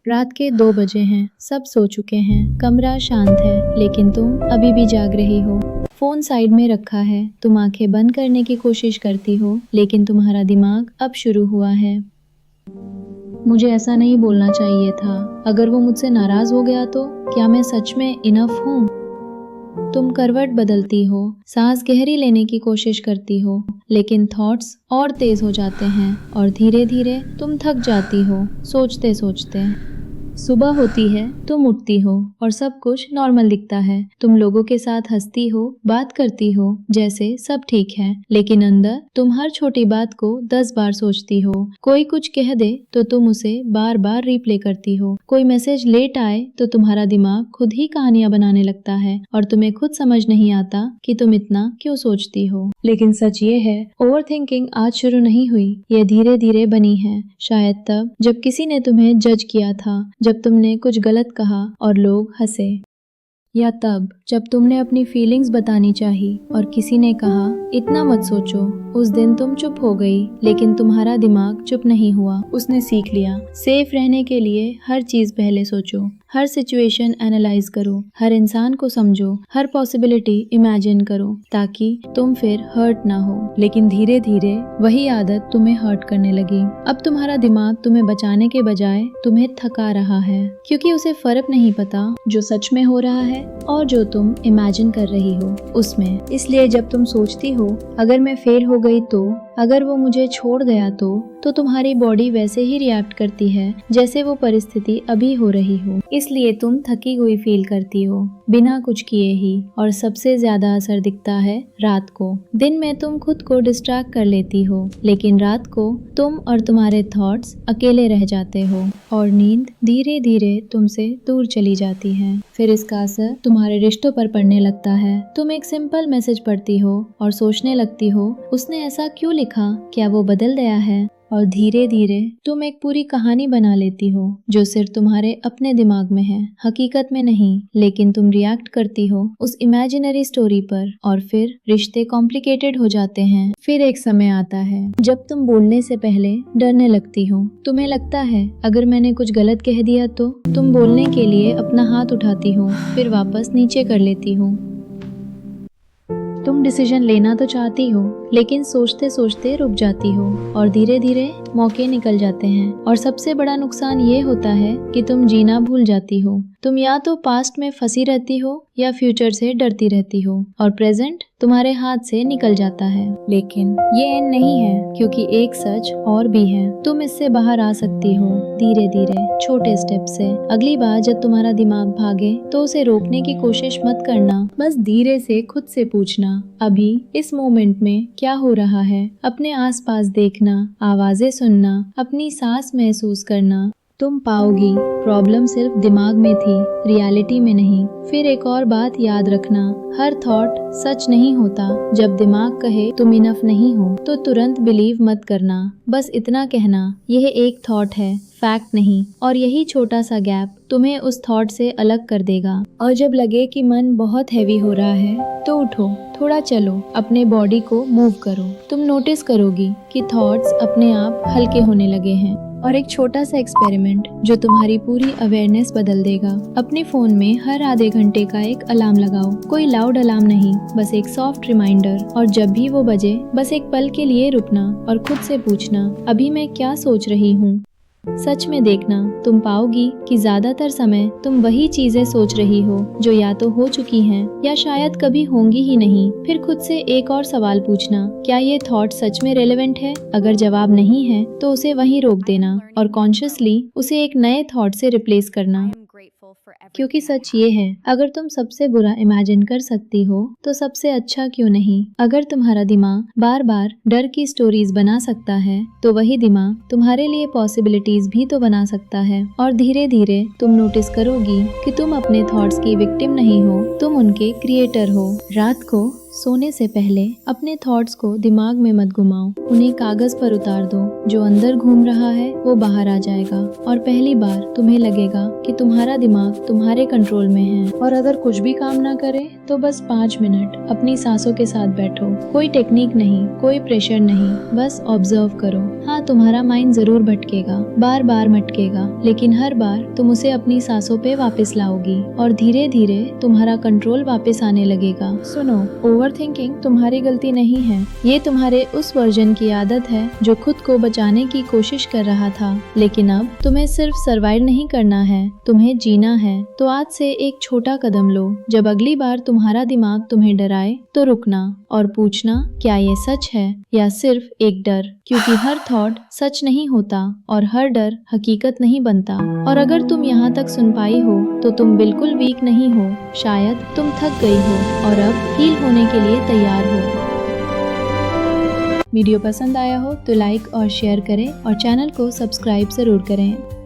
रात के 2 बजे हैं, सब सो चुके हैं, कमरा शांत है, लेकिन तुम अभी भी जाग रही हो। फोन साइड में रखा है, तुम आंखें बंद करने की कोशिश करती हो, लेकिन तुम्हारा दिमाग अब शुरू हुआ है। मुझे ऐसा नहीं बोलना चाहिए था। अगर वो मुझसे नाराज हो गया तो क्या मैं सच में इनफ हूँ? तुम करवट बदलती हो, सांस गहरी लेने की कोशिश करती हो, लेकिन थॉट्स और तेज हो जाते हैं और धीरे धीरे तुम थक जाती हो सोचते सोचते। सुबह होती है, तुम उठती हो और सब कुछ नॉर्मल दिखता है। तुम लोगों के साथ हंसती हो, बात करती हो, जैसे सब ठीक है, लेकिन अंदर तुम हर छोटी बात को 10 बार सोचती हो। कोई कुछ कह दे तो तुम उसे बार बार रिप्ले करती हो। कोई मैसेज लेट आए तो तुम्हारा दिमाग खुद ही कहानियां बनाने लगता है और तुम्हें खुद समझ नहीं आता कि तुम इतना क्यों सोचती हो। लेकिन सच ये है, ओवर थिंकिंग आज शुरू नहीं हुई, ये धीरे धीरे बनी है। शायद तब जब किसी ने तुम्हें जज किया था, जब तुमने कुछ गलत कहा और लोग हंसे, या तब जब तुमने अपनी फीलिंग्स बतानी चाही और किसी ने कहा इतना मत सोचो। उस दिन तुम चुप हो गई, लेकिन तुम्हारा दिमाग चुप नहीं हुआ। उसने सीख लिया, सेफ रहने के लिए हर चीज पहले सोचो, हर सिचुएशन एनालाइज करो, हर इंसान को समझो, हर पॉसिबिलिटी इमेजिन करो, ताकि तुम फिर हर्ट ना हो। लेकिन धीरे धीरे वही आदत तुम्हें हर्ट करने लगी। अब तुम्हारा दिमाग तुम्हें बचाने के बजाय तुम्हें थका रहा है, क्योंकि उसे फर्क नहीं पता जो सच में हो रहा है और जो तुम इमेजिन कर रही हो उसमें। इसलिए जब तुम सोचती हो अगर मैं फेल हो गई तो, अगर वो मुझे छोड़ गया तो तुम्हारी बॉडी वैसे ही रिएक्ट करती है जैसे वो परिस्थिति अभी हो रही हो। इसलिए तुम थकी हुई फील करती हो बिना कुछ किए ही, और सबसे ज्यादा असर दिखता है रात को। दिन में तुम खुद को डिस्ट्रैक्ट कर लेती हो, लेकिन रात को तुम और तुम्हारे थॉट्स अकेले रह जाते हो और नींद धीरे धीरे तुमसे दूर चली जाती है। फिर इसका असर तुम्हारे रिश्तों पर पड़ने लगता है। तुम एक सिंपल मैसेज पढ़ती हो और सोचने लगती हो उसने ऐसा क्यों लिखा, क्या वो बदल गया है? और धीरे धीरे तुम एक पूरी कहानी बना लेती हो जो सिर्फ तुम्हारे अपने दिमाग में है, हकीकत में नहीं। लेकिन तुम रिएक्ट करती हो उस इमेजिनरी स्टोरी पर और फिर रिश्ते कॉम्प्लिकेटेड हो जाते हैं। फिर एक समय आता है जब तुम बोलने से पहले डरने लगती हो। तुम्हें लगता है अगर मैंने कुछ गलत कह दिया तो। तुम बोलने के लिए अपना हाथ उठाती हो, फिर वापस नीचे कर लेती हो। तुम डिसीजन लेना तो चाहती हो, लेकिन सोचते सोचते रुक जाती हो और धीरे धीरे मौके निकल जाते हैं। और सबसे बड़ा नुकसान ये होता है कि तुम जीना भूल जाती हो। तुम या तो पास्ट में फंसी रहती हो या फ्यूचर से डरती रहती हो, और प्रेजेंट तुम्हारे हाथ से निकल जाता है। लेकिन ये एंड नहीं है, क्योंकि एक सच और भी है। तुम इससे बाहर आ सकती हो धीरे धीरे, छोटे स्टेप से। अगली बार जब तुम्हारा दिमाग भागे तो उसे रोकने की कोशिश मत करना, बस धीरे से खुद से पूछना अभी इस मोमेंट में क्या हो रहा है। अपने आसपास देखना, आवाजें सुनना, अपनी सांस महसूस करना। तुम पाओगी प्रॉब्लम सिर्फ दिमाग में थी, रियलिटी में नहीं। फिर एक और बात याद रखना, हर थॉट सच नहीं होता। जब दिमाग कहे तुम इनफ नहीं हो तो तुरंत बिलीव मत करना। बस इतना कहना, यह एक थॉट है, फैक्ट नहीं। और यही छोटा सा गैप तुम्हें उस थॉट से अलग कर देगा। और जब लगे कि मन बहुत हैवी हो रहा है तो उठो, थोड़ा चलो, अपने बॉडी को मूव करो। तुम नोटिस करोगी कि थॉट्स अपने आप हल्के होने लगे हैं। और एक छोटा सा एक्सपेरिमेंट जो तुम्हारी पूरी अवेयरनेस बदल देगा। अपने फोन में हर आधे घंटे का एक अलार्म लगाओ। कोई लाउड अलार्म नहीं, बस एक सॉफ्ट रिमाइंडर। और जब भी वो बजे, बस एक पल के लिए रुकना और खुद से पूछना अभी मैं क्या सोच रही हूँ। सच में देखना, तुम पाओगी कि ज्यादातर समय तुम वही चीजें सोच रही हो जो या तो हो चुकी हैं या शायद कभी होंगी ही नहीं। फिर खुद से एक और सवाल पूछना, क्या ये थॉट सच में रेलेवेंट है? अगर जवाब नहीं है तो उसे वहीं रोक देना और कॉन्शियसली उसे एक नए थॉट से रिप्लेस करना। क्योंकि सच ये है, अगर तुम सबसे बुरा इमेजिन कर सकती हो तो सबसे अच्छा क्यों नहीं। अगर तुम्हारा दिमाग बार बार डर की स्टोरीज बना सकता है तो वही दिमाग तुम्हारे लिए पॉसिबिलिटीज भी तो बना सकता है। और धीरे धीरे तुम नोटिस करोगी कि तुम अपने थॉट्स की विक्टिम नहीं हो, तुम उनके क्रिएटर हो। रात को सोने से पहले अपने थॉट्स को दिमाग में मत घुमाओ, उन्हें कागज पर उतार दो। जो अंदर घूम रहा है वो बाहर आ जाएगा और पहली बार तुम्हें लगेगा कि तुम्हारा दिमाग तुम्हारे कंट्रोल में है। और अगर कुछ भी काम ना करे तो बस 5 मिनट अपनी सांसों के साथ बैठो। कोई टेक्निक नहीं, कोई प्रेशर नहीं, बस ऑब्जर्व करो। हाँ, तुम्हारा माइंड जरूर भटकेगा, बार बार भटकेगा, लेकिन हर बार तुम उसे अपनी सांसों पे वापस लाओगी और धीरे धीरे तुम्हारा कंट्रोल वापस आने लगेगा। सुनो, ओवरथिंकिंग तुम्हारी गलती नहीं है, ये तुम्हारे उस वर्जन की आदत है जो खुद को बचाने की कोशिश कर रहा था। लेकिन अब तुम्हें सिर्फ सर्वाइव नहीं करना है, तुम्हें जीना है। तो आज से एक छोटा कदम लो। जब अगली बार तुम्हारा दिमाग तुम्हें डराए तो रुकना और पूछना, क्या ये सच है या सिर्फ एक डर? क्योंकि हर थॉट सच नहीं होता और हर डर हकीकत नहीं बनता। और अगर तुम यहाँ तक सुन पाई हो तो तुम बिल्कुल वीक नहीं हो, शायद तुम थक गई हो और अब हील होने के लिए तैयार हो। वीडियो पसंद आया हो तो लाइक और शेयर करें और चैनल को सब्सक्राइब जरूर करें।